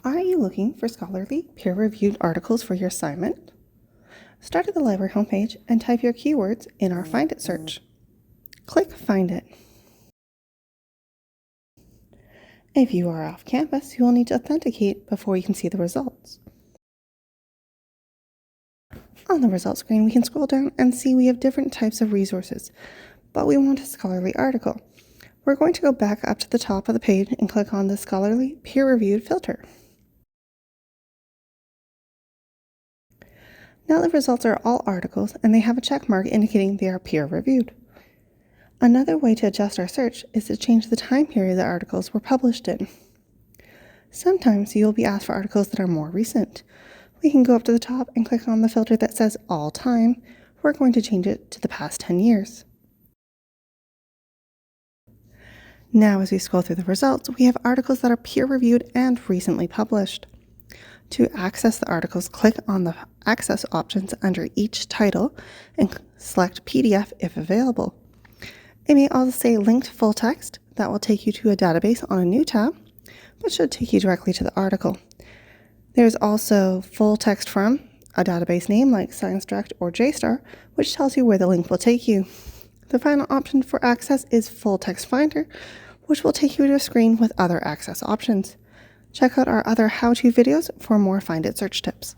Are you looking for scholarly, peer-reviewed articles for your assignment? Start at the library homepage and type your keywords in our Find It search. Click Find It. If you are off campus, you will need to authenticate before you can see the results. On the results screen, we can scroll down and see we have different types of resources, but we want a scholarly article. We're going to go back up to the top of the page and click on the Scholarly Peer-Reviewed filter. Now the results are all articles and they have a check mark indicating they are peer-reviewed. Another way to adjust our search is to change the time period the articles were published in. Sometimes you'll be asked for articles that are more recent. We can go up to the top and click on the filter that says All Time. We're going to change it to the past 10 years. Now as we scroll through the results, we have articles that are peer-reviewed and recently published. To access the articles, click on the Access options under each title and select PDF if available. It may also say Linked Full Text. That will take you to a database on a new tab, but should take you directly to the article. There's also Full Text From, a database name like ScienceDirect or JSTOR, which tells you where the link will take you. The final option for access is Full Text Finder, which will take you to a screen with other access options. Check out our other how-to videos for more Find It search tips.